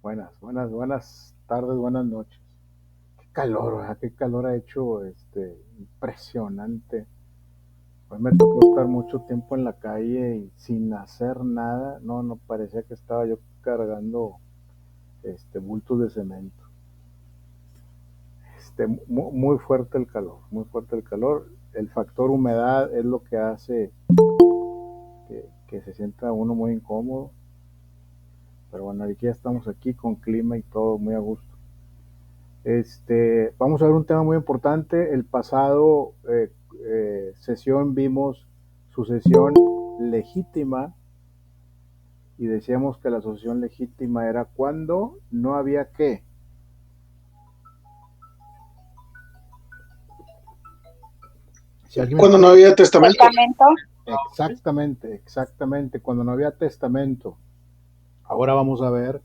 Buenas tardes, buenas noches. Qué calor, ¿verdad? Qué calor ha hecho, impresionante. Hoy me tocó estar mucho tiempo en la calle y sin hacer nada. No parecía que estaba yo cargando, bultos de cemento. Muy fuerte el calor, muy fuerte el calor. El factor humedad es lo que hace que se sienta uno muy incómodo. Pero bueno, ahorita ya estamos aquí con clima y todo muy a gusto. Vamos a ver un tema muy importante. El pasado sesión vimos sucesión legítima y decíamos que la sucesión legítima era cuando no había qué. Si alguien me Cuando no puede... había testamento. Testamento. Exactamente, cuando no había testamento. Ahora vamos a ver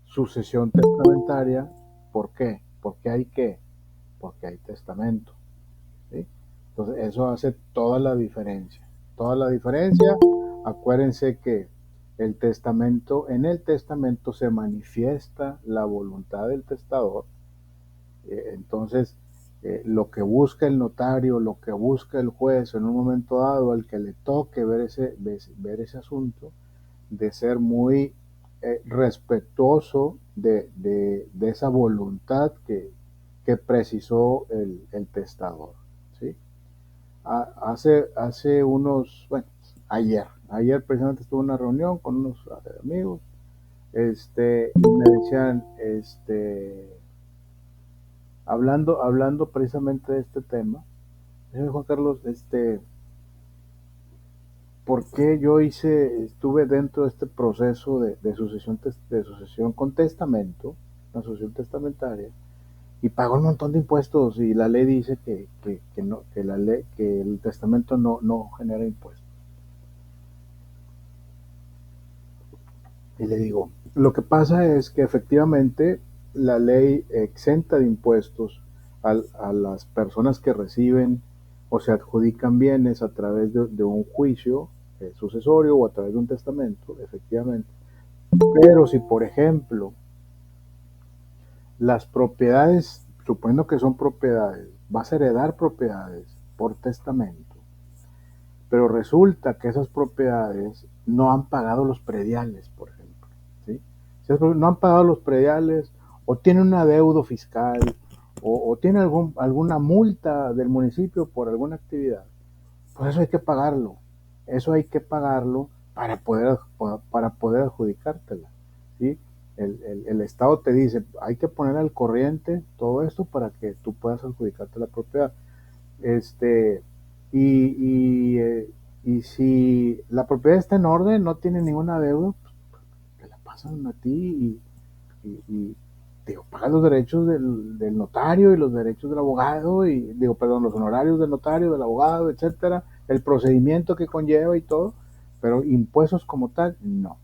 sucesión testamentaria. ¿Por qué? Porque hay qué, porque hay testamento. ¿Sí? Entonces eso hace toda la diferencia. Toda la diferencia. Acuérdense que en el testamento se manifiesta la voluntad del testador. Entonces, lo que busca el notario, lo que busca el juez en un momento dado, al que le toque ver ese asunto, de ser muy respetuoso de esa voluntad que precisó el testador. ¿Sí? Hace unos, bueno, ayer precisamente estuve en una reunión con unos amigos, y me decían, hablando precisamente de este tema, me dice, Juan Carlos, ¿por qué yo estuve dentro de este proceso de sucesión con testamento, la sucesión testamentaria, y pago un montón de impuestos y la ley dice que no, que el testamento no genera impuestos? Y le digo, lo que pasa es que efectivamente la ley exenta de impuestos a las personas que reciben o se adjudican bienes a través de un juicio sucesorio o a través de un testamento, efectivamente. Pero si, por ejemplo, las propiedades, suponiendo que son propiedades, vas a heredar propiedades por testamento, pero resulta que esas propiedades no han pagado los prediales, por ejemplo, ¿sí? Si no han pagado los prediales o tienen un adeudo fiscal o tienen alguna multa del municipio por alguna actividad, pues eso hay que pagarlo. Eso hay que pagarlo para poder adjudicártela, ¿sí? El Estado te dice, hay que poner al corriente todo esto para que tú puedas adjudicarte la propiedad. Este, y, y, eh, y si la propiedad está en orden, no tiene ninguna deuda, pues te la pasan a ti y digo, pagas los derechos del notario y los derechos del abogado y digo, perdón, los honorarios del notario, del abogado, etcétera, el procedimiento que conlleva y todo, pero impuestos como tal, no.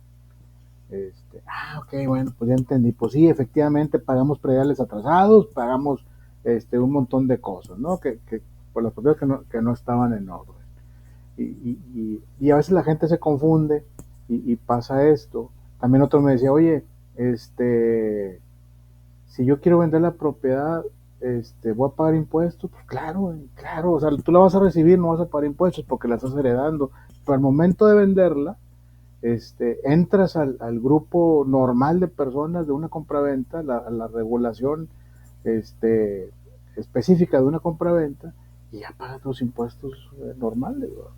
Ok, bueno, pues ya entendí. Pues sí, efectivamente pagamos prediales atrasados, pagamos un montón de cosas, ¿no? Que por las propiedades que no estaban en orden. Y a veces la gente se confunde y pasa esto. También otro me decía, oye, si yo quiero vender la propiedad, voy a pagar impuestos. Pues claro, claro, o sea, tú la vas a recibir, no vas a pagar impuestos porque la estás heredando. Pero al momento de venderla, entras al grupo normal de personas de una compraventa, la regulación este, específica de una compraventa, y ya pagas los impuestos normales. ¿Verdad?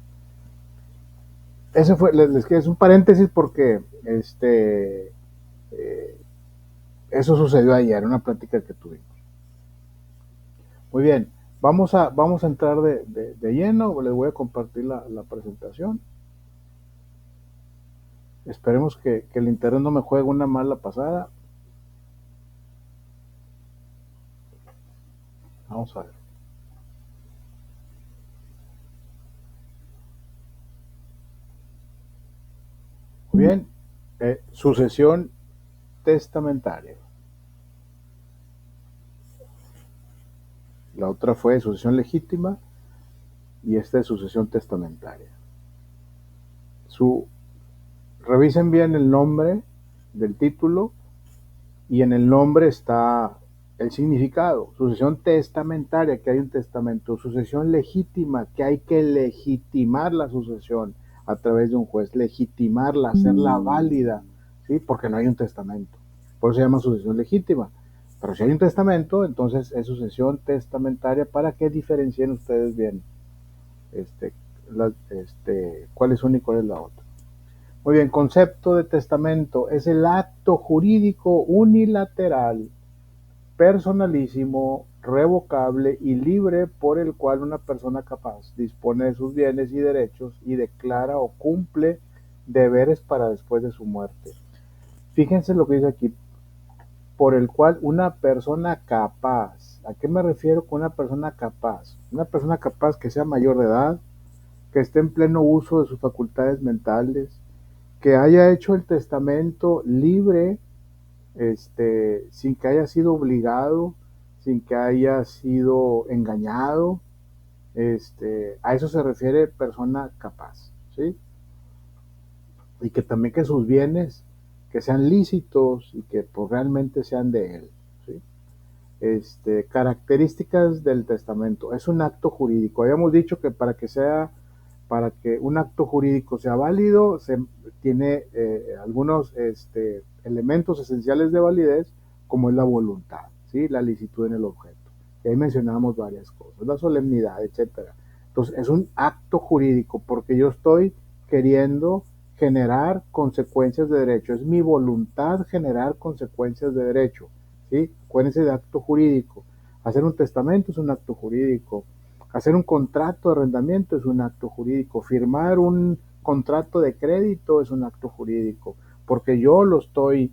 Ese fue, es un paréntesis porque eh, eso sucedió ayer, una plática que tuvimos. Muy bien, vamos a entrar de lleno, les voy a compartir la presentación. Esperemos que el internet no me juegue una mala pasada. Vamos a ver. Muy bien, sucesión testamentaria. La otra fue sucesión legítima y esta es sucesión testamentaria. Revisen bien el nombre del título y en el nombre está el significado. Sucesión testamentaria, que hay un testamento. Sucesión legítima, que hay que legitimar la sucesión a través de un juez, legitimarla, hacerla válida, ¿sí? Porque no hay un testamento. Por eso se llama sucesión legítima. Pero si hay un testamento, entonces es sucesión testamentaria, para que diferencien ustedes bien cuál es una y cuál es la otra. Muy bien, concepto de testamento es el acto jurídico unilateral, personalísimo, revocable y libre por el cual una persona capaz dispone de sus bienes y derechos y declara o cumple deberes para después de su muerte. Fíjense lo que dice aquí, por el cual una persona capaz. ¿A qué me refiero con una persona capaz? Una persona capaz que sea mayor de edad, que esté en pleno uso de sus facultades mentales, que haya hecho el testamento libre, sin que haya sido obligado, sin que haya sido engañado. A eso se refiere persona capaz, ¿sí? Y que también que sus bienes que sean lícitos y que pues, realmente sean de él, ¿sí? Características del testamento. Es un acto jurídico. Habíamos dicho que para que un acto jurídico sea válido, tiene algunos elementos esenciales de validez, como es la voluntad, ¿sí? La licitud en el objeto. Y ahí mencionamos varias cosas, la solemnidad, etcétera. Entonces, es un acto jurídico porque yo estoy queriendo generar consecuencias de derecho. Es mi voluntad generar consecuencias de derecho, ¿sí? Acuérdense de acto jurídico. Hacer un testamento es un acto jurídico. Hacer un contrato de arrendamiento es un acto jurídico. Firmar un contrato de crédito es un acto jurídico. Porque yo lo estoy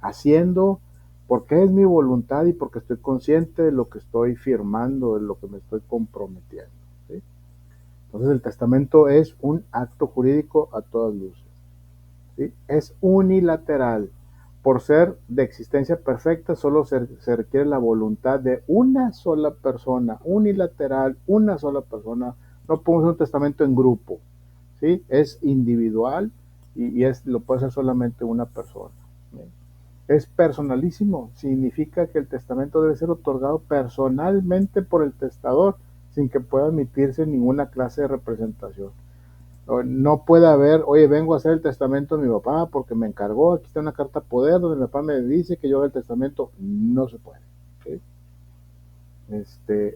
haciendo porque es mi voluntad y porque estoy consciente de lo que estoy firmando, de lo que me estoy comprometiendo, ¿sí? Entonces el testamento es un acto jurídico a todas luces, ¿sí? Es unilateral. Por ser de existencia perfecta, solo se requiere la voluntad de una sola persona, unilateral, una sola persona. No podemos hacer un testamento en grupo, ¿sí? Es individual y lo puede hacer solamente una persona, ¿sí? Es personalísimo, significa que el testamento debe ser otorgado personalmente por el testador, sin que pueda emitirse ninguna clase de representación. No puede haber, oye, vengo a hacer el testamento de mi papá porque me encargó, aquí está una carta poder donde mi papá me dice que yo haga el testamento. No se puede, ¿sí?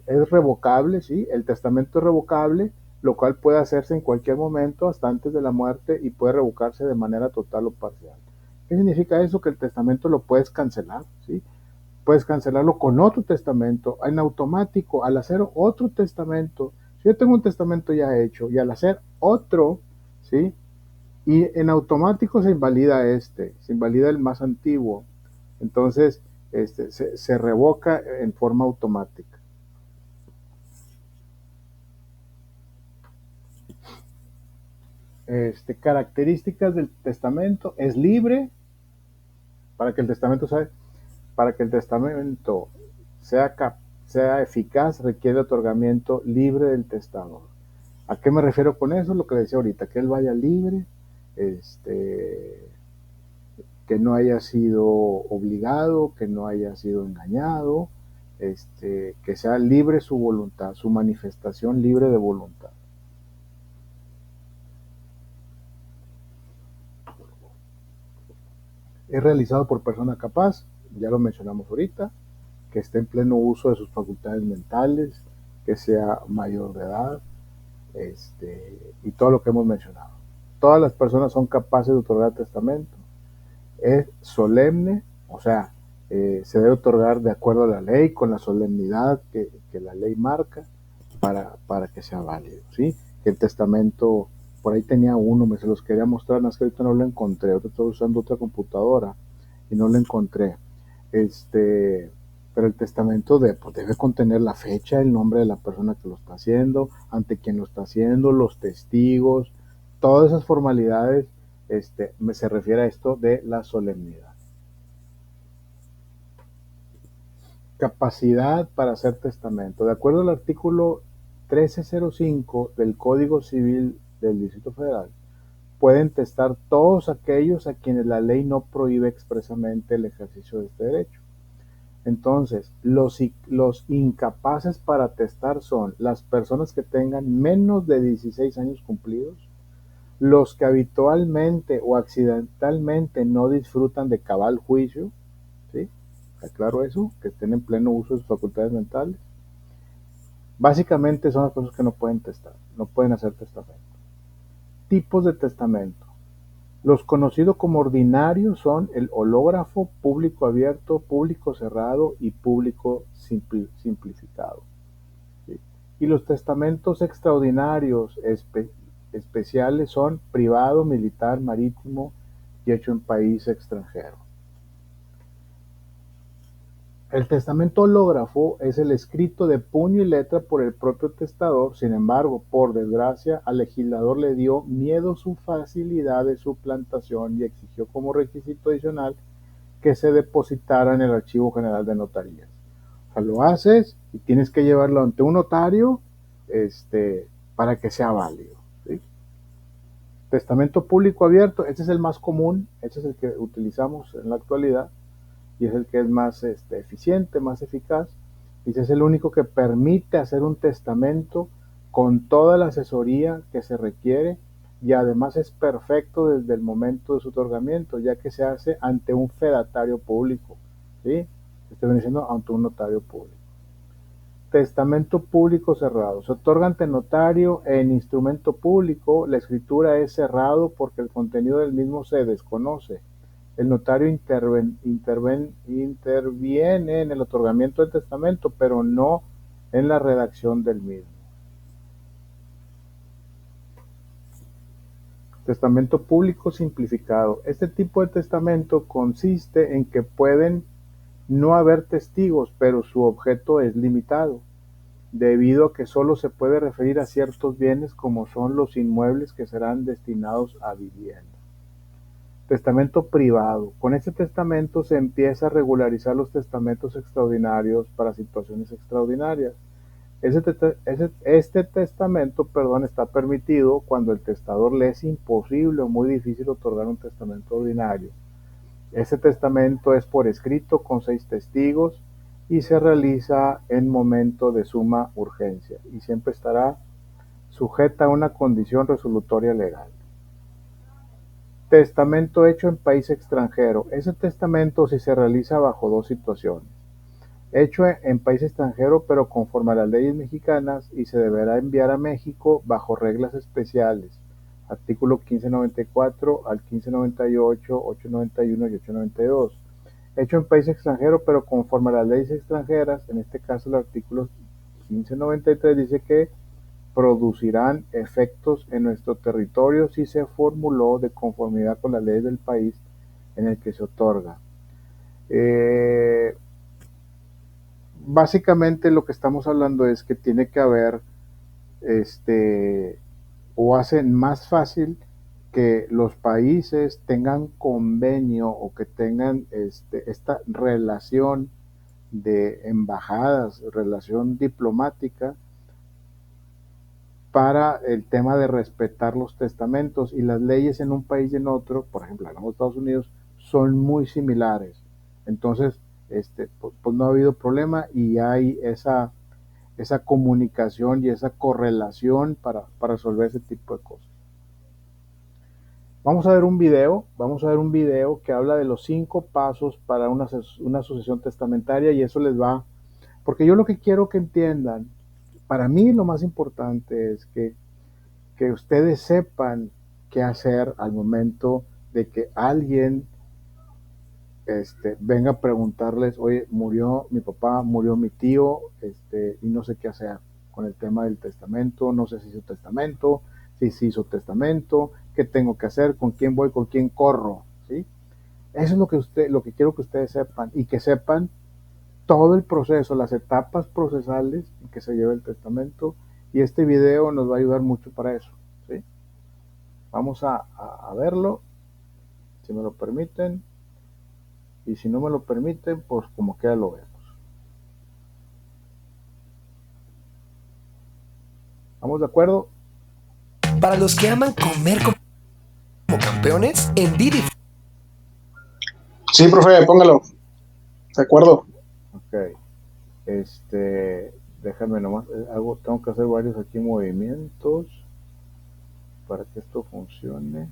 Es revocable, ¿sí? El testamento es revocable, lo cual puede hacerse en cualquier momento hasta antes de la muerte y puede revocarse de manera total o parcial. ¿Qué significa eso? Que el testamento lo puedes cancelar, ¿sí? Puedes cancelarlo con otro testamento, en automático, al hacer otro testamento. Si yo tengo un testamento ya hecho y al hacer otro, ¿sí? Y en automático se invalida se invalida el más antiguo. Entonces, se revoca en forma automática. Características del testamento: es libre. Para que el testamento sea, para que el testamento sea, sea eficaz, requiere otorgamiento libre del testador. ¿A qué me refiero con eso? Lo que decía ahorita, que él vaya libre, que no haya sido obligado, que no haya sido engañado, que sea libre su voluntad, su manifestación libre de voluntad. Es realizado por persona capaz, ya lo mencionamos ahorita, que esté en pleno uso de sus facultades mentales, que sea mayor de edad, y todo lo que hemos mencionado. Todas las personas son capaces de otorgar testamento. Es solemne, o sea, se debe otorgar de acuerdo a la ley, con la solemnidad que la ley marca, para que sea válido, ¿sí? Que el testamento, por ahí tenía uno, me se los quería mostrar, no es que ahorita no lo encontré, ahorita estoy usando otra computadora y no lo encontré. Pero el testamento pues debe contener la fecha, el nombre de la persona que lo está haciendo, ante quien lo está haciendo, los testigos, todas esas formalidades. Se refiere a esto de la solemnidad. Capacidad para hacer testamento. De acuerdo al artículo 1305 del Código Civil del Distrito Federal, pueden testar todos aquellos a quienes la ley no prohíbe expresamente el ejercicio de este derecho. Entonces, los incapaces para testar son las personas que tengan menos de 16 años cumplidos, los que habitualmente o accidentalmente no disfrutan de cabal juicio, ¿sí? ¿Está claro eso? Que estén en pleno uso de sus facultades mentales. Básicamente son las cosas que no pueden testar, no pueden hacer testamento. Tipos de testamento. Los conocidos como ordinarios son el hológrafo, público abierto, público cerrado y público simplificado. ¿Sí? Y los testamentos extraordinarios especiales son privado, militar, marítimo y hecho en país extranjero. El testamento hológrafo es el escrito de puño y letra por el propio testador. Sin embargo, por desgracia, al legislador le dio miedo su facilidad de suplantación y exigió como requisito adicional que se depositara en el Archivo General de Notarías. O sea, lo haces y tienes que llevarlo ante un notario para que sea válido, ¿sí? Testamento público abierto, este es el más común, este es el que utilizamos en la actualidad y es el que es más eficiente, más eficaz, y ese es el único que permite hacer un testamento con toda la asesoría que se requiere y además es perfecto desde el momento de su otorgamiento, ya que se hace ante un fedatario público, ¿sí? Estoy diciendo ante un notario público. Testamento público cerrado. Se otorga ante notario en instrumento público. La escritura es cerrado porque el contenido del mismo se desconoce. El notario interviene en el otorgamiento del testamento, pero no en la redacción del mismo. Testamento público simplificado. Este tipo de testamento consiste en que pueden no haber testigos, pero su objeto es limitado, debido a que solo se puede referir a ciertos bienes como son los inmuebles que serán destinados a vivienda. Testamento privado. Con este testamento se empieza a regularizar los testamentos extraordinarios para situaciones extraordinarias. Este testamento, está permitido cuando el testador le es imposible o muy difícil otorgar un testamento ordinario. Este testamento es por escrito con 6 testigos y se realiza en momento de suma urgencia y siempre estará sujeta a una condición resolutoria legal. Testamento hecho en país extranjero. Ese testamento sí se realiza bajo 2 situaciones. Hecho en país extranjero pero conforme a las leyes mexicanas y se deberá enviar a México bajo reglas especiales. Artículo 1594 al 1598, 891 y 892. Hecho en país extranjero pero conforme a las leyes extranjeras, en este caso el artículo 1593 dice que producirán efectos en nuestro territorio si se formuló de conformidad con la ley del país en el que se otorga. Básicamente lo que estamos hablando es que tiene que haber o hacen más fácil que los países tengan convenio o que tengan esta relación de embajadas, relación diplomática para el tema de respetar los testamentos y las leyes en un país y en otro, por ejemplo, en los Estados Unidos, son muy similares. Entonces, pues no ha habido problema y hay esa comunicación y esa correlación para resolver ese tipo de cosas. Vamos a ver un video que habla de los 5 pasos para una sucesión testamentaria y eso les va, porque yo lo que quiero que entiendan, para mí lo más importante es que ustedes sepan qué hacer al momento de que alguien venga a preguntarles, oye, murió mi papá, murió mi tío, y no sé qué hacer con el tema del testamento, no sé si hizo testamento, si se hizo testamento, qué tengo que hacer, con quién voy, con quién corro, ¿sí? Eso es lo que quiero que ustedes sepan y que sepan todo el proceso, las etapas procesales en que se lleva el testamento y este video nos va a ayudar mucho para eso, ¿sí? Vamos a verlo, si me lo permiten. Y si no me lo permiten, pues como quiera lo vemos. ¿Estamos de acuerdo? Para los que aman comer campeones en Didi. Sí, profe, póngalo. De acuerdo. Ok. Déjame nomás, tengo que hacer varios aquí movimientos para que esto funcione.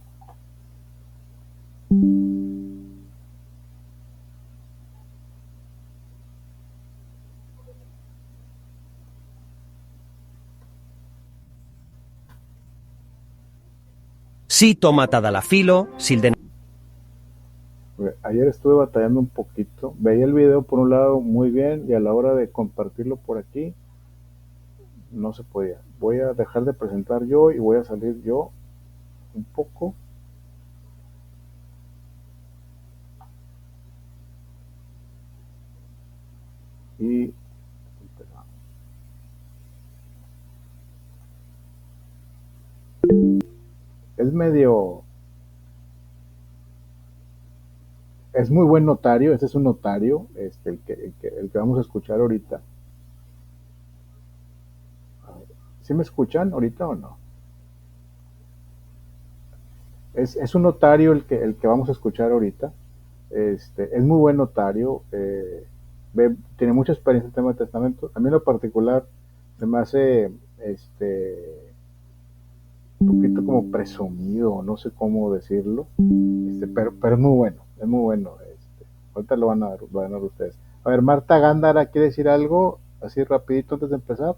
Sí, toma Tadalafilo, Silden. Ayer estuve batallando un poquito. Veía el video por un lado muy bien y a la hora de compartirlo por aquí no se podía. Voy a dejar de presentar yo y voy a salir yo un poco. Y empezamos. Es muy buen notario. Este es un notario, el que vamos a escuchar ahorita. ¿Sí me escuchan ahorita o no? Es un notario el que vamos a escuchar ahorita. Es muy buen notario. Tiene mucha experiencia en el tema de testamento. A mí en lo particular se me hace un poquito como presumido, no sé cómo decirlo, pero es muy bueno, es muy bueno. Ahorita lo van a ver ustedes. A ver, Marta Gándara, ¿quiere decir algo así rapidito antes de empezar?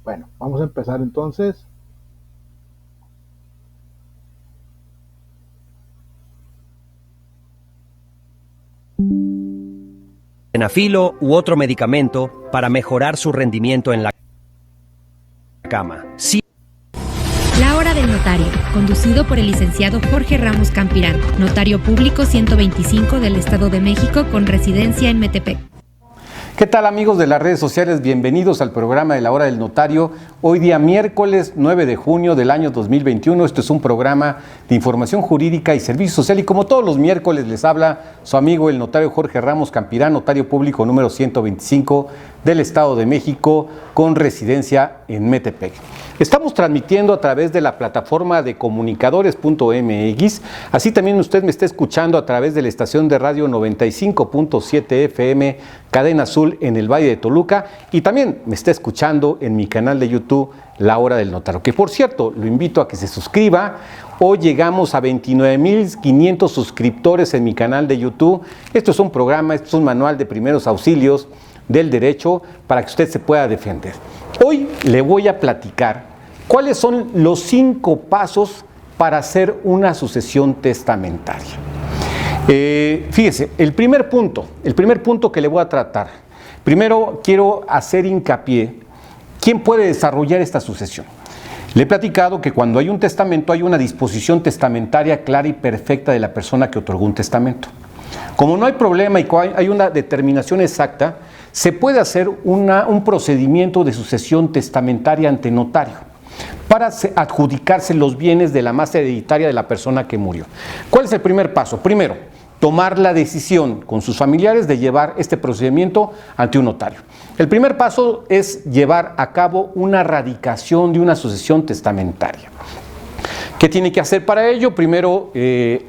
Bueno, vamos a empezar entonces. Sildenafilo u otro medicamento para mejorar su rendimiento en la cama. Sí. La hora del notario, conducido por el licenciado Jorge Ramos Campirán, notario público 125 del Estado de México con residencia en Metepec. ¿Qué tal, amigos de las redes sociales? Bienvenidos al programa de la hora del notario. Hoy día miércoles 9 de junio del año 2021. Esto es un programa de información jurídica y servicio social. Y como todos los miércoles les habla su amigo el notario Jorge Ramos Campirán, notario público número 125 del Estado de México con residencia en Metepec. Estamos transmitiendo a través de la plataforma de comunicadores.mx. Así también usted me está escuchando a través de la estación de radio 95.7 FM, Cadena Azul en el Valle de Toluca. Y también me está escuchando en mi canal de YouTube, La Hora del Notario. Que por cierto, lo invito a que se suscriba. Hoy llegamos a 29.500 suscriptores en mi canal de YouTube. Esto es un programa, esto es un manual de primeros auxilios del derecho para que usted se pueda defender. Hoy le voy a platicar cuáles son los 5 pasos para hacer una sucesión testamentaria. Fíjese, el primer punto que le voy a tratar, primero quiero hacer hincapié, ¿quién puede desarrollar esta sucesión? Le he platicado que cuando hay un testamento hay una disposición testamentaria clara y perfecta de la persona que otorgó un testamento. Como no hay problema y hay una determinación exacta, se puede hacer un procedimiento de sucesión testamentaria ante notario para adjudicarse los bienes de la masa hereditaria de la persona que murió. ¿Cuál es el primer paso? Primero, tomar la decisión con sus familiares de llevar este procedimiento ante un notario. El primer paso es llevar a cabo una radicación de una sucesión testamentaria. ¿Qué tiene que hacer para ello? Primero,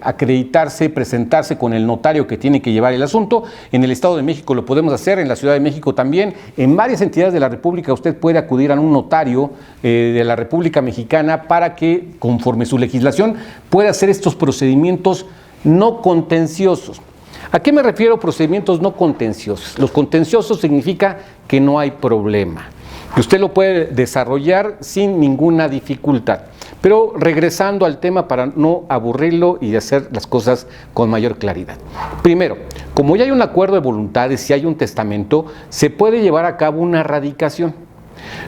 acreditarse, presentarse con el notario que tiene que llevar el asunto. En el Estado de México lo podemos hacer, en la Ciudad de México también. En varias entidades de la República usted puede acudir a un notario de la República Mexicana para que, conforme su legislación, pueda hacer estos procedimientos no contenciosos. ¿A qué me refiero procedimientos no contenciosos? Los contenciosos significa que no hay problema, que usted lo puede desarrollar sin ninguna dificultad. Pero regresando al tema para no aburrirlo y hacer las cosas con mayor claridad. Primero, como ya hay un acuerdo de voluntades y hay un testamento, se puede llevar a cabo una radicación.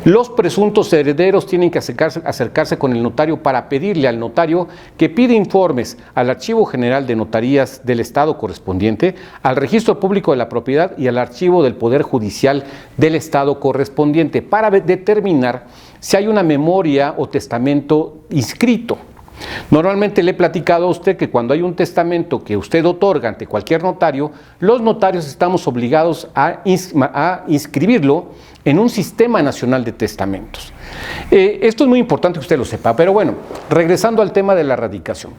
Los presuntos herederos tienen que acercarse con el notario para pedirle al notario que pida informes al Archivo General de Notarías del Estado correspondiente, al Registro Público de la Propiedad y al Archivo del Poder Judicial del Estado correspondiente para determinar si hay una memoria o testamento inscrito. Normalmente le he platicado a usted que cuando hay un testamento que usted otorga ante cualquier notario, los notarios estamos obligados a inscribirlo en un sistema nacional de testamentos. Esto es muy importante que usted lo sepa, pero bueno, regresando al tema de la radicación.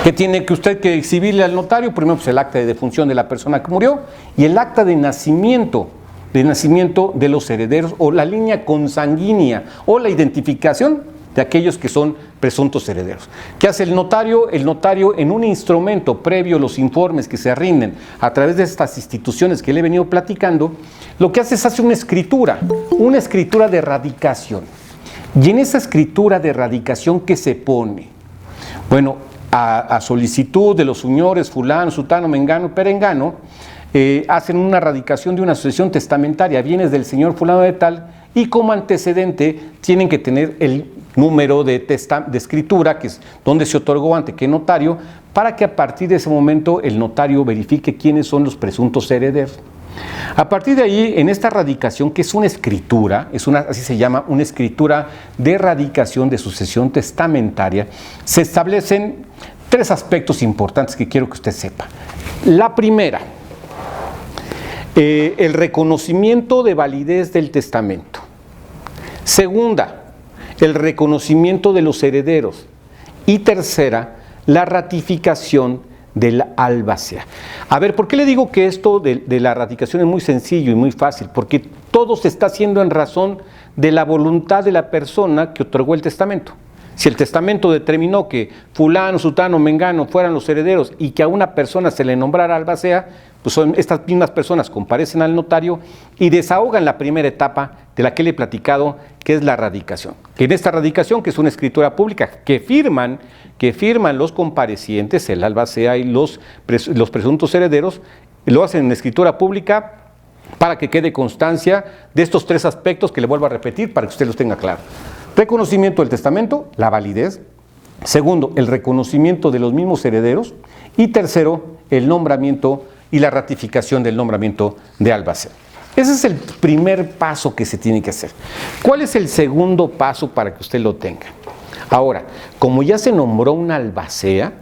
¿Qué tiene que usted que exhibirle al notario? Primero, pues el acta de defunción de la persona que murió y el acta de nacimiento de los herederos o la línea consanguínea o la identificación de aquellos que son presuntos herederos. ¿Qué hace el notario? El notario, en un instrumento previo a los informes que se rinden a través de estas instituciones que le he venido platicando, lo que hace es hacer una escritura de radicación. Y en esa escritura de radicación, ¿qué se pone? Bueno, a solicitud de los señores fulano, sutano, mengano, perengano, hacen una radicación de una sucesión testamentaria, bienes del señor fulano de tal, y como antecedente tienen que tener el número de escritura, que es donde se otorgó ante qué notario, para que a partir de ese momento el notario verifique quiénes son los presuntos herederos. A partir de ahí, en esta radicación, que es una escritura, así se llama, una escritura de radicación de sucesión testamentaria, se establecen 3 aspectos importantes que quiero que usted sepa. La primera, el reconocimiento de validez del testamento. Segunda, el reconocimiento de los herederos. Y tercera, la ratificación del albacea. A ver, ¿por qué le digo que esto de la ratificación es muy sencillo y muy fácil? Porque todo se está haciendo en razón de la voluntad de la persona que otorgó el testamento. Si el testamento determinó que fulano, sutano, mengano fueran los herederos y que a una persona se le nombrara albacea, pues son estas mismas personas comparecen al notario y desahogan la primera etapa de la que le he platicado, que es la radicación. Que en esta radicación, que es una escritura pública, que firman los comparecientes, el albacea y los presuntos herederos, lo hacen en escritura pública para que quede constancia de estos 3 aspectos que le vuelvo a repetir para que usted los tenga claro. Reconocimiento del testamento, la validez. Segundo, el reconocimiento de los mismos herederos. Y tercero, el nombramiento y la ratificación del nombramiento de albacea. Ese es el primer paso que se tiene que hacer. ¿Cuál es el segundo paso para que usted lo tenga? Ahora, como ya se nombró un albacea,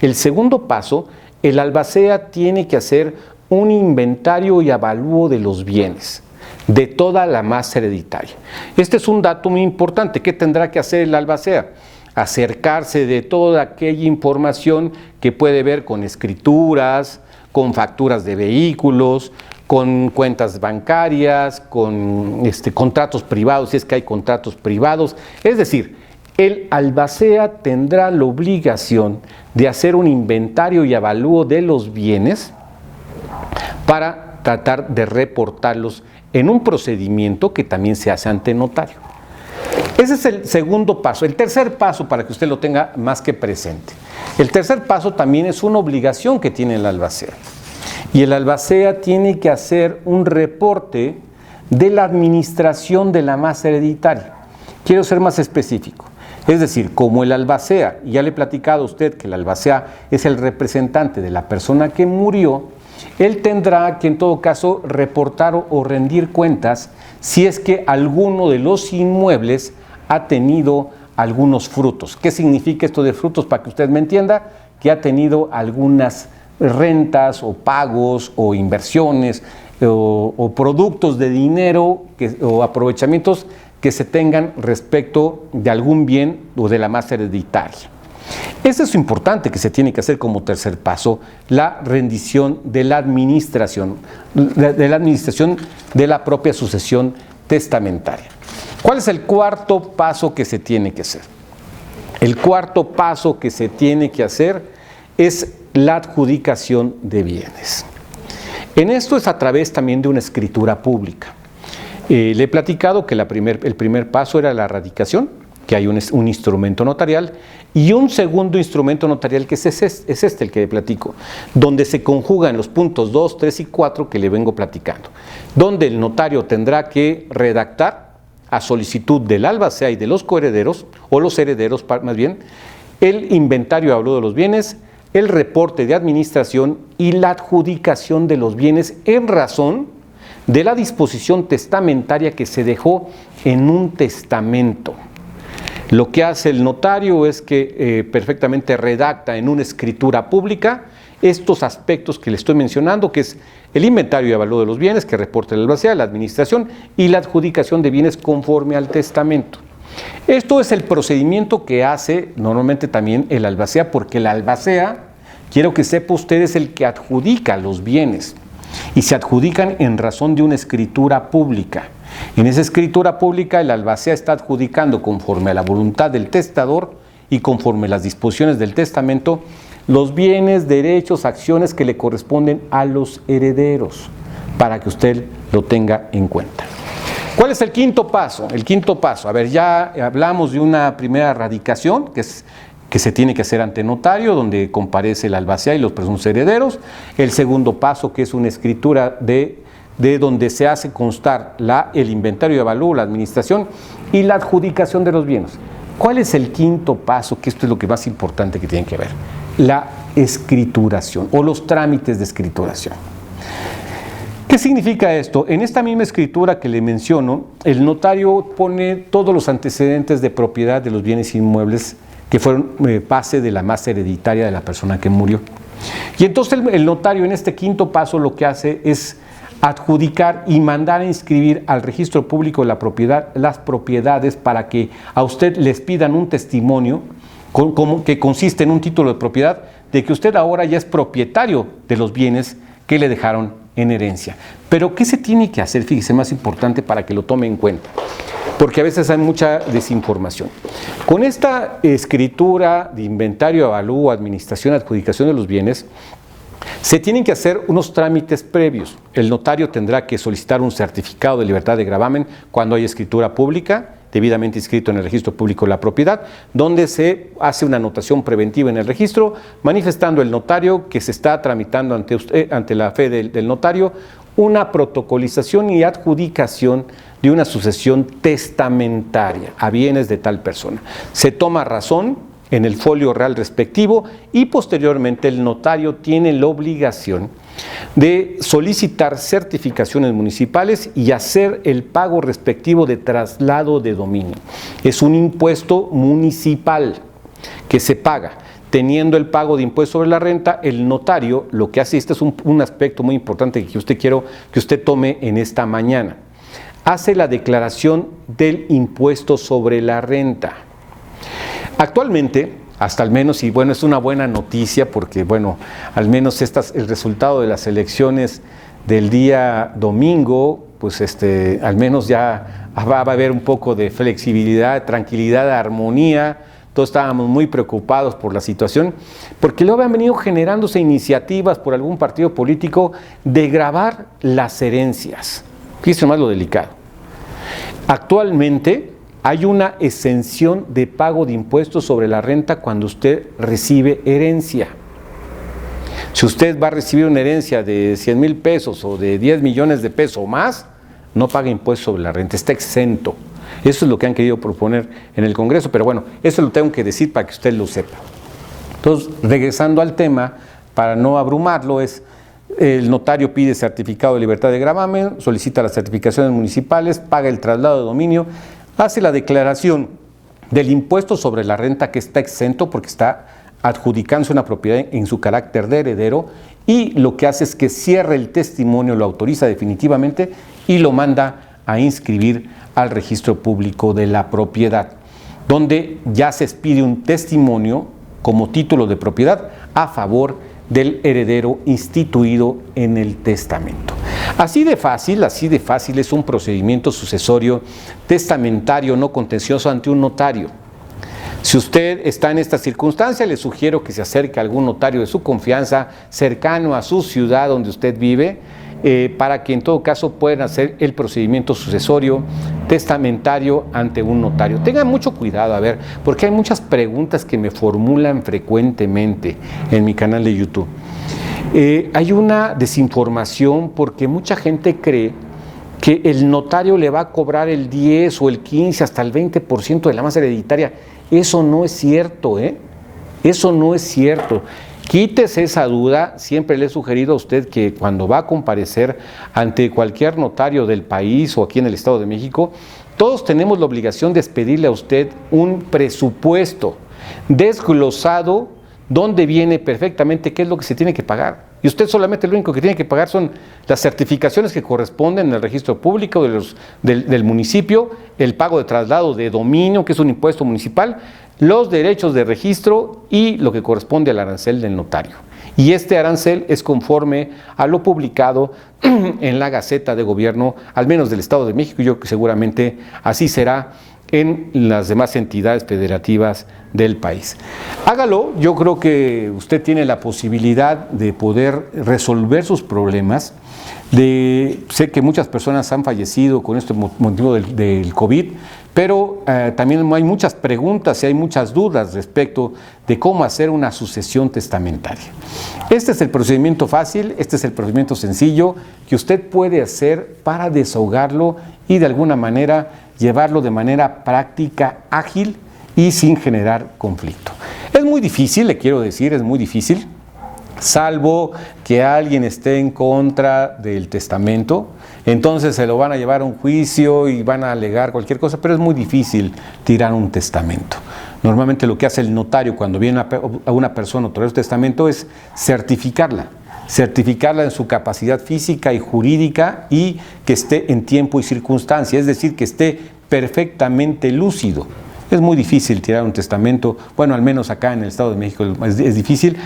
el segundo paso, el albacea tiene que hacer un inventario y avalúo de los bienes de toda la masa hereditaria. Este es un dato muy importante. ¿Qué tendrá que hacer el albacea? Acercarse de toda aquella información que puede ver con escrituras, con facturas de vehículos, con cuentas bancarias, con contratos privados, si es que hay contratos privados. Es decir, el albacea tendrá la obligación de hacer un inventario y avalúo de los bienes para tratar de reportarlos en un procedimiento que también se hace ante notario. Ese es el segundo paso. El tercer paso, para que usted lo tenga más que presente. El tercer paso también es una obligación que tiene el albacea. Y el albacea tiene que hacer un reporte de la administración de la masa hereditaria. Quiero ser más específico. Es decir, como el albacea, y ya le he platicado a usted que el albacea es el representante de la persona que murió, él tendrá que en todo caso reportar o rendir cuentas si es que alguno de los inmuebles ha tenido algunos frutos. ¿Qué significa esto de frutos? Para que usted me entienda, que ha tenido algunas rentas o pagos o inversiones o productos de dinero o aprovechamientos que se tengan respecto de algún bien o de la masa hereditaria. Eso es importante que se tiene que hacer como tercer paso, la rendición de la administración de la propia sucesión testamentaria. ¿Cuál es el cuarto paso que se tiene que hacer? El cuarto paso que se tiene que hacer es la adjudicación de bienes. En esto es a través también de una escritura pública. Le he platicado que el primer paso era la radicación, que hay un instrumento notarial, y un segundo instrumento notarial que es este el que le platico, donde se conjugan los puntos 2, 3 y 4 que le vengo platicando, donde el notario tendrá que redactar a solicitud del albacea y de los coherederos, o los herederos más bien, el inventario avalúo de los bienes, el reporte de administración y la adjudicación de los bienes en razón de la disposición testamentaria que se dejó en un testamento. Lo que hace el notario es que perfectamente redacta en una escritura pública estos aspectos que le estoy mencionando, que es el inventario y avalúo de los bienes que reporta el albacea, la administración y la adjudicación de bienes conforme al testamento. Esto es el procedimiento que hace normalmente también el albacea, porque el albacea, quiero que sepa usted, es el que adjudica los bienes y se adjudican en razón de una escritura pública. En esa escritura pública el albacea está adjudicando conforme a la voluntad del testador y conforme a las disposiciones del testamento los bienes, derechos, acciones que le corresponden a los herederos, para que usted lo tenga en cuenta. ¿Cuál es el quinto paso? El quinto paso, a ver, ya hablamos de una primera radicación, que se tiene que hacer ante notario, donde comparece el albacea y los presuntos herederos. El segundo paso, que es una escritura de donde se hace constar el inventario de avalúo, la administración y la adjudicación de los bienes. ¿Cuál es el quinto paso? Que esto es lo que más importante que tienen que ver. La escrituración o los trámites de escrituración. ¿Qué significa esto? En esta misma escritura que le menciono, el notario pone todos los antecedentes de propiedad de los bienes inmuebles que fueron base de la masa hereditaria de la persona que murió. Y entonces el notario en este quinto paso lo que hace es adjudicar y mandar a inscribir al registro público de la propiedad las propiedades para que a usted les pidan un testimonio que consiste en un título de propiedad de que usted ahora ya es propietario de los bienes que le dejaron en herencia. Pero ¿qué se tiene que hacer? Fíjese, más importante para que lo tome en cuenta, porque a veces hay mucha desinformación. Con esta escritura de inventario, avalúo, administración, adjudicación de los bienes, se tienen que hacer unos trámites previos. El notario tendrá que solicitar un certificado de libertad de gravamen cuando hay escritura pública, debidamente inscrito en el registro público de la propiedad, donde se hace una anotación preventiva en el registro, manifestando el notario que se está tramitando ante la fe del notario una protocolización y adjudicación de una sucesión testamentaria a bienes de tal persona. Se toma razón en el folio real respectivo y posteriormente el notario tiene la obligación de solicitar certificaciones municipales y hacer el pago respectivo de traslado de dominio. Es un impuesto municipal que se paga. Teniendo el pago de impuesto sobre la renta, el notario lo que hace, este es un aspecto muy importante que quiero que usted tome en esta mañana, hace la declaración del impuesto sobre la renta. Actualmente, hasta al menos, y bueno, es una buena noticia porque, bueno, al menos el resultado de las elecciones del día domingo, pues al menos ya va a haber un poco de flexibilidad, tranquilidad, armonía. Todos estábamos muy preocupados por la situación, porque luego han venido generándose iniciativas por algún partido político de gravar las herencias. Fíjense más lo delicado. Actualmente hay una exención de pago de impuestos sobre la renta cuando usted recibe herencia. Si usted va a recibir una herencia de 100,000 pesos o de 10 millones de pesos o más, no paga impuestos sobre la renta, está exento. Eso es lo que han querido proponer en el Congreso, pero bueno, eso lo tengo que decir para que usted lo sepa. Entonces, regresando al tema, para no abrumarlo, el notario pide certificado de libertad de gravamen, solicita las certificaciones municipales, paga el traslado de dominio, hace la declaración del impuesto sobre la renta que está exento porque está adjudicándose una propiedad en su carácter de heredero, y lo que hace es que cierre el testimonio, lo autoriza definitivamente y lo manda a inscribir al registro público de la propiedad, donde ya se expide un testimonio como título de propiedad a favor del heredero instituido en el testamento. Así de fácil es un procedimiento sucesorio testamentario no contencioso ante un notario. Si usted está en esta circunstancia, le sugiero que se acerque a algún notario de su confianza cercano a su ciudad donde usted vive, para que en todo caso puedan hacer el procedimiento sucesorio testamentario ante un notario. Tengan mucho cuidado, porque hay muchas preguntas que me formulan frecuentemente en mi canal de YouTube. Hay una desinformación porque mucha gente cree que el notario le va a cobrar el 10 o el 15 hasta el 20% de la masa hereditaria. Eso no es cierto, Eso no es cierto. Quítese esa duda. Siempre le he sugerido a usted que cuando va a comparecer ante cualquier notario del país o aquí en el Estado de México, todos tenemos la obligación de expedirle a usted un presupuesto desglosado donde viene perfectamente qué es lo que se tiene que pagar. Y usted solamente lo único que tiene que pagar son las certificaciones que corresponden en el registro público del municipio, el pago de traslado de dominio, que es un impuesto municipal, los derechos de registro y lo que corresponde al arancel del notario. Y este arancel es conforme a lo publicado en la Gaceta de Gobierno, al menos del Estado de México, y yo que seguramente así será en las demás entidades federativas del país. Hágalo. Yo creo que usted tiene la posibilidad de poder resolver sus problemas. Sé que muchas personas han fallecido con este motivo del COVID, pero también hay muchas preguntas y hay muchas dudas respecto de cómo hacer una sucesión testamentaria. Este es el procedimiento fácil, este es el procedimiento sencillo que usted puede hacer para desahogarlo y de alguna manera llevarlo de manera práctica, ágil y sin generar conflicto. Es muy difícil, le quiero decir, es muy difícil, salvo que alguien esté en contra del testamento, entonces se lo van a llevar a un juicio y van a alegar cualquier cosa, pero es muy difícil tirar un testamento. Normalmente lo que hace el notario cuando viene a una persona a otorgar su testamento es certificarla en su capacidad física y jurídica y que esté en tiempo y circunstancia, es decir, que esté perfectamente lúcido. Es muy difícil tirar un testamento, bueno, al menos acá en el Estado de México es difícil.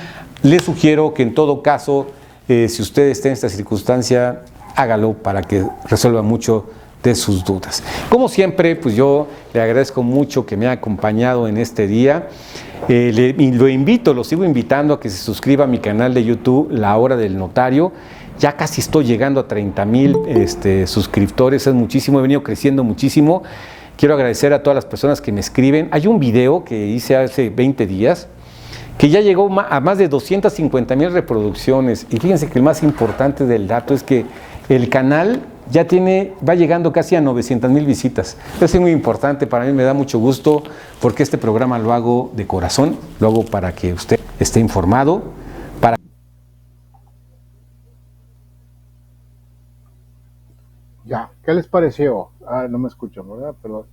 Le sugiero que en todo caso, si usted está en esta circunstancia, hágalo para que resuelva mucho de sus dudas. Como siempre, pues yo le agradezco mucho que me haya acompañado en este día. Lo sigo invitando a que se suscriba a mi canal de YouTube, La Hora del Notario. Ya casi estoy llegando a 30,000 suscriptores, es muchísimo, he venido creciendo muchísimo. Quiero agradecer a todas las personas que me escriben. Hay un video que hice hace 20 días que ya llegó a más de 250,000 reproducciones. Y fíjense que el más importante del dato es que el canal ya va llegando casi a 900,000 visitas. Eso es muy importante, para mí me da mucho gusto porque este programa lo hago de corazón, lo hago para que usted esté informado. Ya, ¿qué les pareció? No me escuchan, ¿verdad? Pero,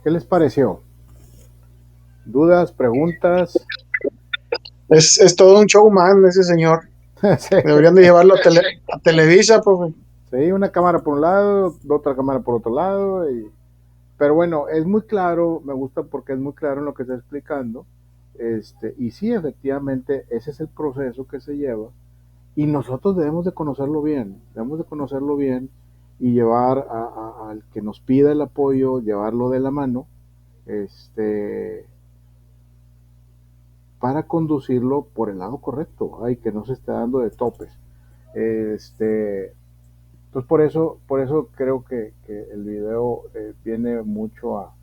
¿qué les pareció? ¿Dudas, preguntas? Es todo un showman ese señor. Sí. Deberían de llevarlo a Televisa, profe. Sí, una cámara por un lado, otra cámara por otro lado. Pero bueno, es muy claro, me gusta porque es muy claro en lo que está explicando. Y sí, efectivamente, ese es el proceso que se lleva. Y nosotros debemos de conocerlo bien y llevar al que nos pida el apoyo, llevarlo de la mano, para conducirlo por el lado correcto, que no se esté dando de topes. Entonces por eso creo que el video viene mucho a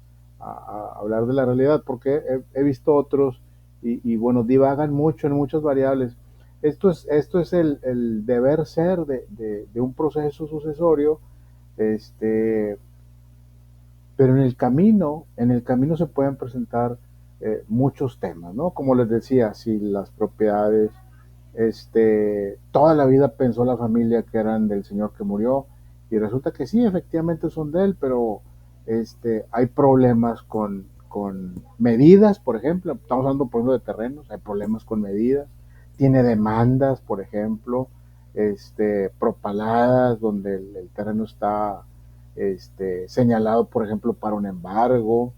hablar de la realidad, porque he visto otros y bueno, divagan mucho en muchas variables. Esto es el deber ser de un proceso sucesorio, pero en el camino se pueden presentar muchos temas, ¿no? Como les decía, si las propiedades, toda la vida pensó la familia que eran del señor que murió, y resulta que sí, efectivamente son de él, pero hay problemas con medidas, por ejemplo, estamos hablando por ejemplo de terrenos, hay problemas con medidas, tiene demandas, por ejemplo, propaladas, donde el terreno está señalado, por ejemplo, para un embargo,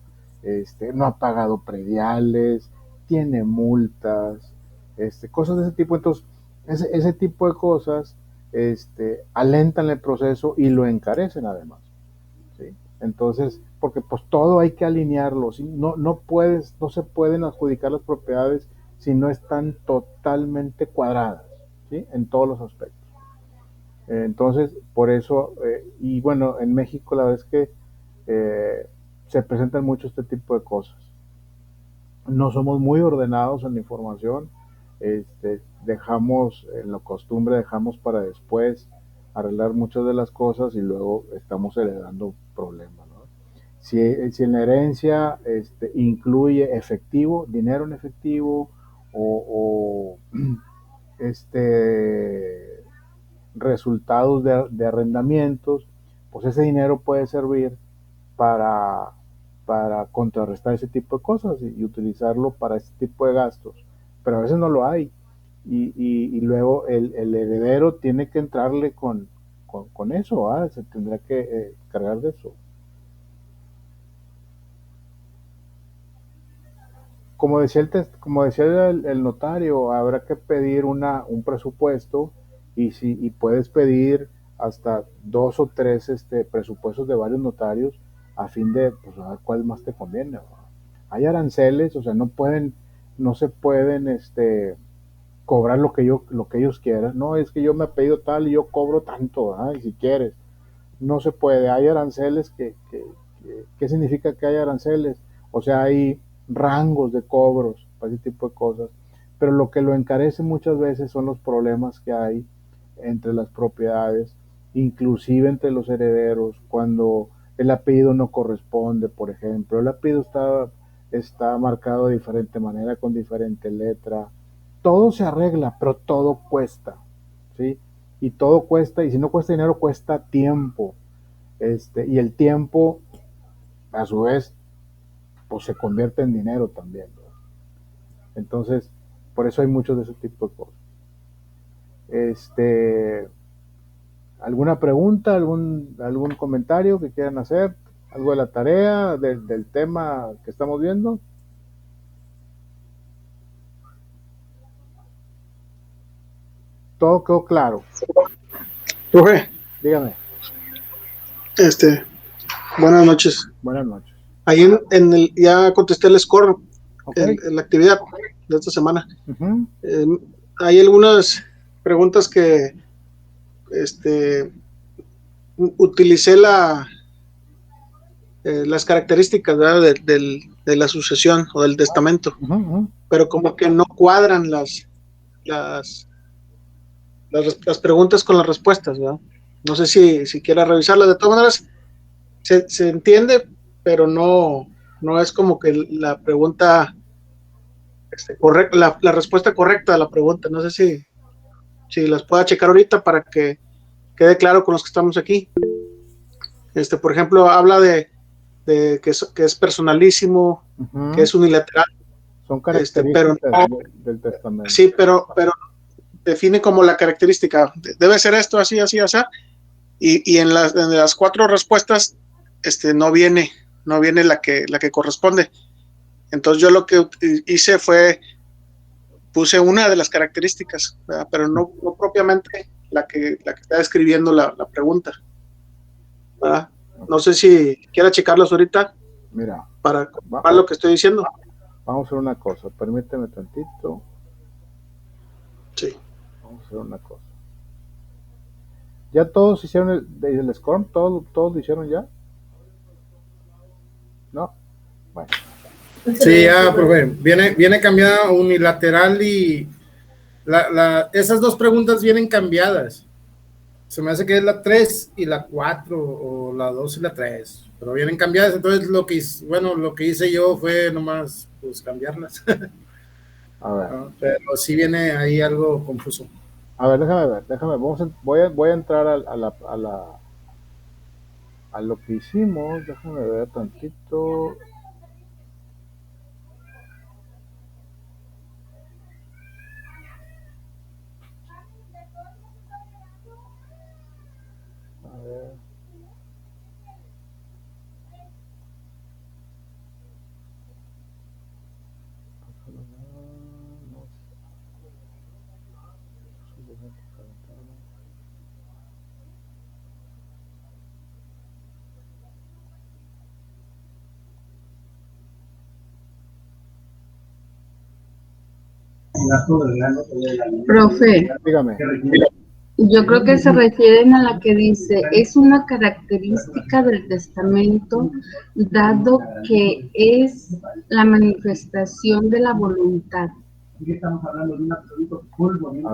no ha pagado prediales, tiene multas, cosas de ese tipo. Entonces, ese tipo de cosas alentan el proceso y lo encarecen además, ¿sí? Entonces, porque pues todo hay que alinearlo, ¿sí? No se pueden adjudicar las propiedades si no están totalmente cuadradas, ¿sí? En todos los aspectos. Entonces, por eso, y bueno, en México la verdad es que se presentan mucho este tipo de cosas. No somos muy ordenados en la información, dejamos, en la costumbre, dejamos para después arreglar muchas de las cosas y luego estamos heredando problemas, ¿no? Si en la herencia incluye efectivo, dinero en efectivo, o resultados de arrendamientos, pues ese dinero puede servir para, para contrarrestar ese tipo de cosas y utilizarlo para ese tipo de gastos, pero a veces no lo hay. Y luego el heredero tiene que entrarle con eso, se tendrá que cargar de eso. Como decía el notario, habrá que pedir un presupuesto y puedes pedir hasta 2 o 3 presupuestos de varios notarios a fin de pues, a ver cuál más te conviene, ¿no? Hay aranceles, o sea, no se pueden cobrar lo que ellos quieran. No, es que yo me he pedido tal y yo cobro tanto, y si quieres. No se puede. Hay aranceles ¿qué significa que hay aranceles? O sea, hay rangos de cobros para ese tipo de cosas. Pero lo que lo encarece muchas veces son los problemas que hay entre las propiedades, inclusive entre los herederos, cuando el apellido no corresponde, por ejemplo. El apellido está marcado de diferente manera, con diferente letra. Todo se arregla, pero todo cuesta, ¿sí? Y todo cuesta, y si no cuesta dinero, cuesta tiempo. Y el tiempo, a su vez, pues se convierte en dinero también, ¿no? Entonces, por eso hay muchos de ese tipo de cosas. ¿Alguna pregunta, algún comentario que quieran hacer? ¿Algo de la tarea, del tema que estamos viendo? Todo quedó claro. Profe, Dígame. buenas noches. Buenas noches. Ahí ya contesté el score, Okay. en la actividad de esta semana. Uh-huh. Hay algunas preguntas que utilicé las características, ¿verdad? de la sucesión o del testamento, Uh-huh. pero como que no cuadran las preguntas con las respuestas, ¿verdad? No sé si quiera revisarlas. De todas maneras, se entiende, pero no es como que la pregunta correcta, la respuesta correcta a la pregunta. No sé si las pueda checar ahorita para que quede claro con los que estamos aquí. Por ejemplo, habla de que es personalísimo, Uh-huh. que es unilateral. Son características pero del testamento. Sí, pero define como la característica. Debe ser esto, así, así, así. Y en las 4 respuestas no viene la que corresponde. Entonces yo lo que hice fue puse una de las características, ¿verdad? Pero no propiamente la que está describiendo la pregunta, ¿verdad? No sé si quiera checarlos ahorita. Mira, para lo que estoy diciendo. Vamos a hacer una cosa, permíteme tantito. Sí. Vamos a hacer una cosa. ¿Ya todos hicieron el SCORM? ¿Todos lo hicieron ya? ¿No? Bueno. Sí, ya, profe. Viene cambiada unilateral y esas 2 preguntas vienen cambiadas. Se me hace que es la 3 y la 4, o la 2 y la 3, pero vienen cambiadas. Entonces lo que hice yo fue nomás pues cambiarlas. A ver. Pero sí viene ahí algo confuso. A ver, déjame. Voy a entrar a lo que hicimos. Déjame ver tantito. A ver. Profe, Dígame. yo creo que se refieren a la que dice, es una característica del testamento, dado que es la manifestación de la voluntad. A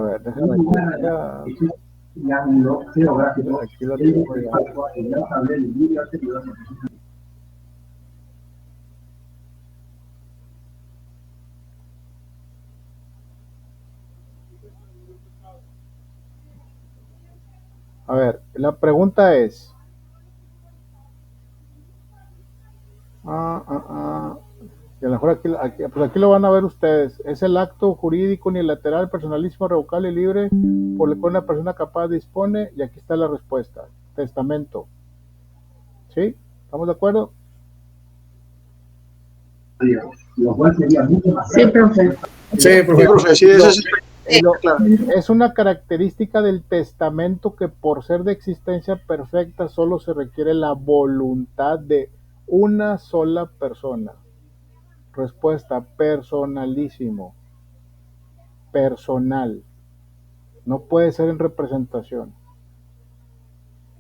ver, déjame checar. Aquí lo tengo ya. A ver, la pregunta es, y a lo mejor pues aquí lo van a ver ustedes, es el acto jurídico unilateral, personalísimo, revocable y libre por el cual una persona capaz dispone, y aquí está la respuesta, testamento. ¿Sí? ¿Estamos de acuerdo? Sí, profe. Sí, profe. Profe, sí, eso sí. Claro. Es una característica del testamento que por ser de existencia perfecta solo se requiere la voluntad de una sola persona. Respuesta, personalísimo. Personal. No puede ser en representación.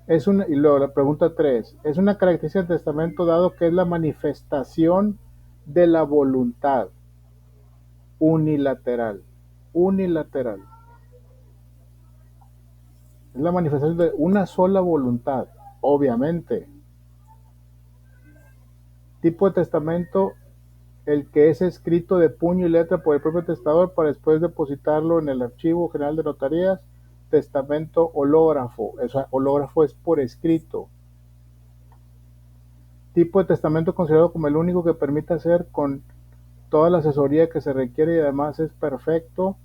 Y luego la pregunta 3. Es una característica del testamento dado que es la manifestación de la voluntad unilateral. Unilateral. Es la manifestación de una sola voluntad, obviamente. Tipo de testamento, el que es escrito de puño y letra por el propio testador para después depositarlo en el Archivo General de Notarías. Testamento hológrafo. O sea, hológrafo es por escrito. Tipo de testamento considerado como el único que permite hacer con toda la asesoría que se requiere y además es perfecto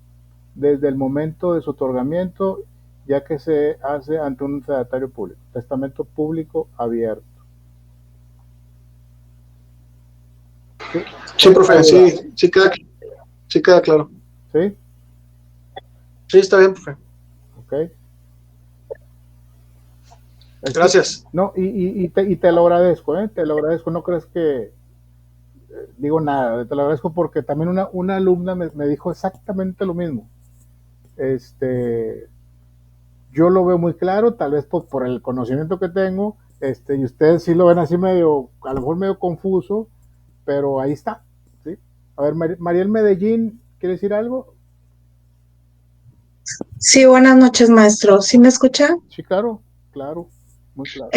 desde el momento de su otorgamiento, ya que se hace ante un fedatario público. Testamento público abierto. Sí, profe, sí queda claro. ¿Sí? Sí, está bien, profe. Ok. Gracias. No, y te lo agradezco, ¿eh? Te lo agradezco, no crees que digo nada, te lo agradezco porque también una alumna me dijo exactamente lo mismo. Yo lo veo muy claro, tal vez por el conocimiento que tengo, y ustedes sí lo ven así medio, a lo mejor medio confuso, pero ahí está, ¿sí? A ver, Mariel Medellín, ¿quiere decir algo? Sí, buenas noches, maestro. ¿Sí me escucha? Sí, claro, muy claro.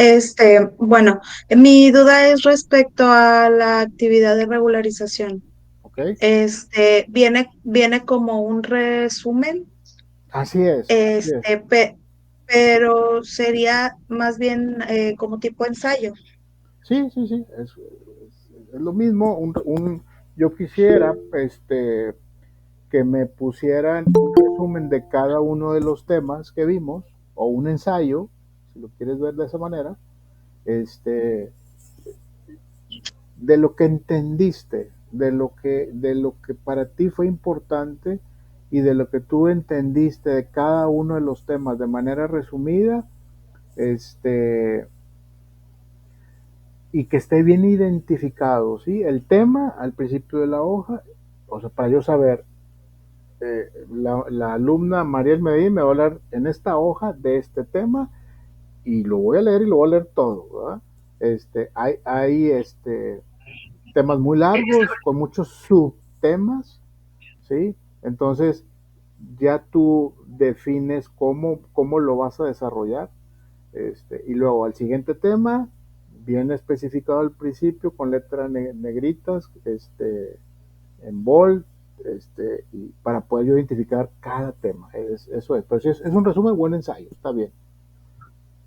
Bueno, mi duda es respecto a la actividad de regularización. Ok. Viene como un resumen. Así es. Pero sería más bien como tipo ensayo. Sí, es lo mismo. Yo quisiera que me pusieran un resumen de cada uno de los temas que vimos, o un ensayo, si lo quieres ver de esa manera, de lo que entendiste, de lo que para ti fue importante y de lo que tú entendiste de cada uno de los temas de manera resumida, y que esté bien identificado, ¿sí? El tema al principio de la hoja, o sea, para yo saber, la alumna Mariel Medellín me va a hablar en esta hoja de este tema y lo voy a leer y lo voy a leer todo, ¿verdad? Hay temas muy largos con muchos subtemas, ¿sí? Entonces ya tú defines cómo lo vas a desarrollar, y luego al siguiente tema bien especificado al principio con letras negritas, en bold, y para poder yo identificar cada tema. Eso es. Pero si es un resumen, buen ensayo, está bien.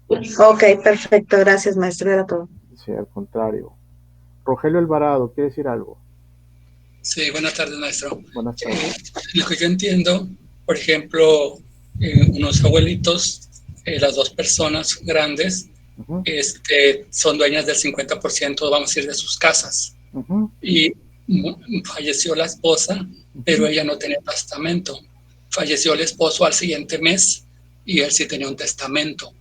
Ok, perfecto. Gracias, maestro. Era todo. Sí, al contrario. Rogelio Alvarado, ¿quiere decir algo? Sí, buenas tardes, maestro. Buenas tardes. Lo que yo entiendo, por ejemplo, unos abuelitos, las dos personas grandes, son dueñas del 50%, vamos a decir, de sus casas. Y falleció la esposa, pero ella no tenía testamento. Falleció el esposo al siguiente mes y él sí tenía un testamento.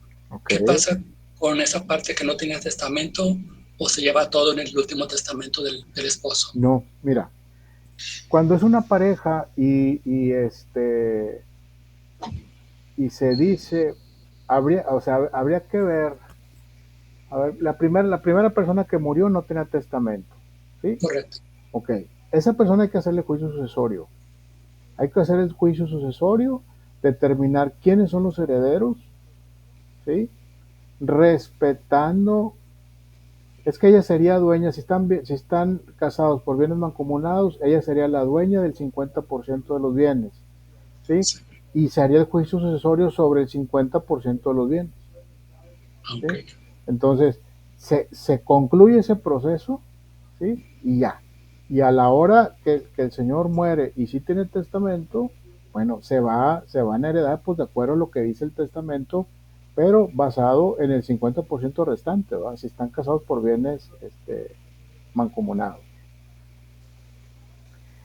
¿Qué pasa con esa parte que no tenía testamento, o se lleva todo en el último testamento del esposo? No, mira, cuando es una pareja y se dice, habría que ver, a ver, la primera persona que murió no tenía testamento, ¿sí? Correcto. Ok, esa persona hay que hacerle juicio sucesorio. Hay que hacer el juicio sucesorio, determinar quiénes son los herederos, ¿sí? Respetando, es que ella sería dueña, si están casados por bienes mancomunados, ella sería la dueña del 50% de los bienes, ¿sí? Y se haría el juicio sucesorio sobre el 50% de los bienes. Okay. ¿sí? Entonces, se concluye ese proceso, ¿sí? Y ya. Y a la hora que el señor muere y sí tiene testamento, bueno, se van a heredar pues de acuerdo a lo que dice el testamento, pero basado en el 50% restante, ¿va? Si están casados por bienes mancomunados.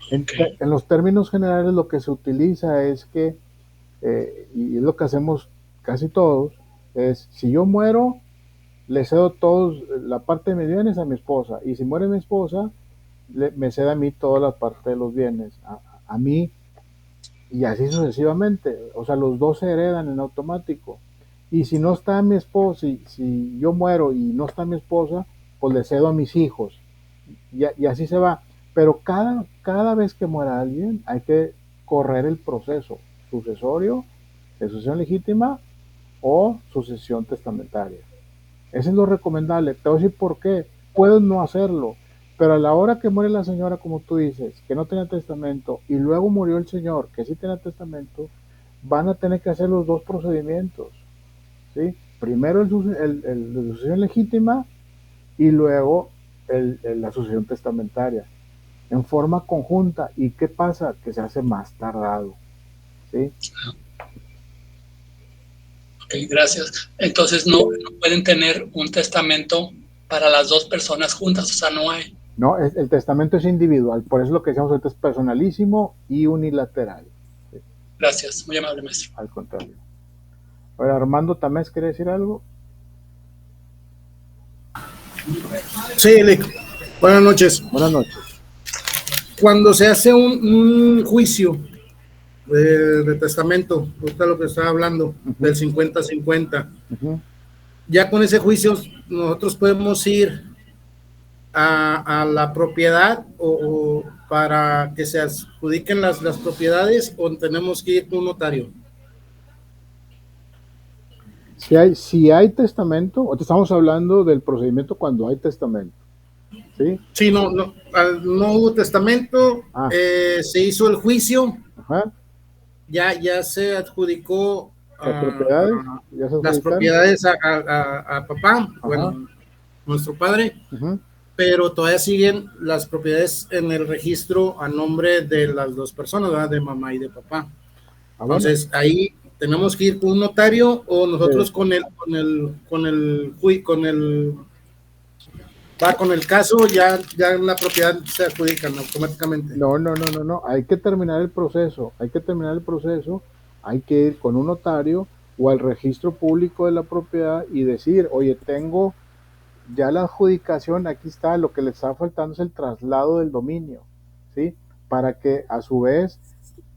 Okay. En los términos generales lo que se utiliza es que, y es lo que hacemos casi todos, es si yo muero, le cedo todos la parte de mis bienes a mi esposa, y si muere mi esposa, me cede a mí toda la parte de los bienes, a mí, y así sucesivamente. O sea, los dos se heredan en automático. Y si no está mi esposa, si yo muero y no está mi esposa, pues le cedo a mis hijos. Y así se va. Pero cada vez que muera alguien, hay que correr el proceso sucesorio, de sucesión legítima o sucesión testamentaria. Eso es lo recomendable. Te voy a decir por qué. Puedes no hacerlo, pero a la hora que muere la señora, como tú dices, que no tenía testamento, y luego murió el señor, que sí tenía testamento, van a tener que hacer los dos procedimientos, ¿sí? Primero la sucesión legítima y luego la sucesión testamentaria, en forma conjunta. ¿Y qué pasa? Que se hace más tardado, ¿sí? Ok, gracias. Entonces no pueden tener un testamento para las dos personas juntas, o sea, no hay. No, el testamento es individual, por eso lo que decíamos ahorita es personalísimo y unilateral. ¿Sí? Gracias, muy amable, maestro. Al contrario. Ahora, Armando Tamés, ¿quiere decir algo? Sí, Lick. Buenas noches. Buenas noches. Cuando se hace un juicio de testamento, ahorita lo que estaba hablando, del 50-50, ya con ese juicio nosotros podemos ir a la propiedad o para que se adjudiquen las propiedades, o tenemos que ir con un notario. Si hay testamento, o te estamos hablando del procedimiento cuando hay testamento, ¿sí? Sí, no hubo testamento, se hizo el juicio, ya se adjudicó las propiedades a papá, bueno, nuestro padre, pero todavía siguen las propiedades en el registro a nombre de las dos personas, ¿verdad? De mamá y de papá. Entonces, ahí tenemos que ir con un notario, o nosotros con el caso ya la propiedad se adjudican automáticamente. No, hay que terminar el proceso, hay que ir con un notario o al registro público de la propiedad y decir, oye, tengo ya la adjudicación, aquí está, lo que le está faltando es el traslado del dominio, ¿sí? Para que a su vez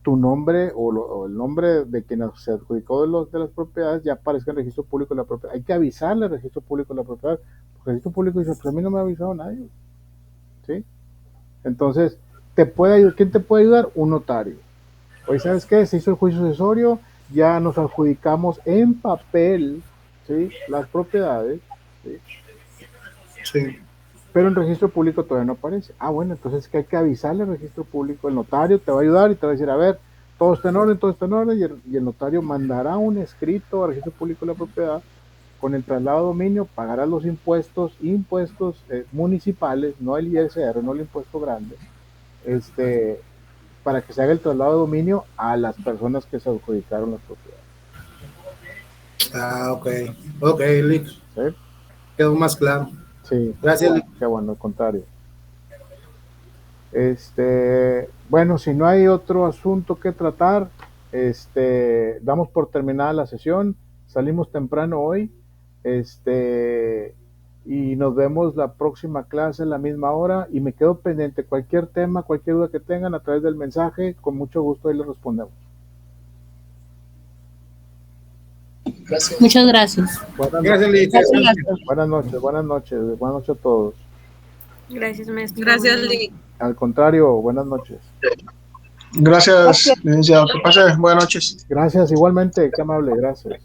tu nombre o el nombre de quien se adjudicó de las propiedades ya aparezca en el registro público de la propiedad. Hay que avisarle al registro público de la propiedad. El registro público dice, pues a mí no me ha avisado nadie, ¿sí? Entonces, ¿quién te puede ayudar? Un notario. Oye, ¿sabes qué? Se hizo el juicio sucesorio, ya nos adjudicamos en papel, ¿sí? Las propiedades, ¿sí? Sí. Pero en registro público todavía no aparece. Bueno, entonces que hay que avisarle al registro público. El notario te va a ayudar y te va a decir, a ver, todo está en orden, y el notario mandará un escrito al registro público de la propiedad con el traslado de dominio, pagará los impuestos municipales, no el ISR, no el impuesto grande, para que se haga el traslado de dominio a las personas que se adjudicaron las propiedades. Ok, Lick. ¿Sí? Quedó más claro. Sí, gracias. Qué bueno, al contrario. Bueno, si no hay otro asunto que tratar, damos por terminada la sesión. Salimos temprano hoy, y nos vemos la próxima clase a la misma hora, y me quedo pendiente cualquier tema, cualquier duda que tengan a través del mensaje, con mucho gusto ahí les respondemos. Gracias. Muchas gracias. Buenas noches a todos. Gracias, maestro. Gracias, Lick. Al contrario, buenas noches. Gracias, licenciado. Que pase buenas noches. Gracias, igualmente, qué amable, gracias.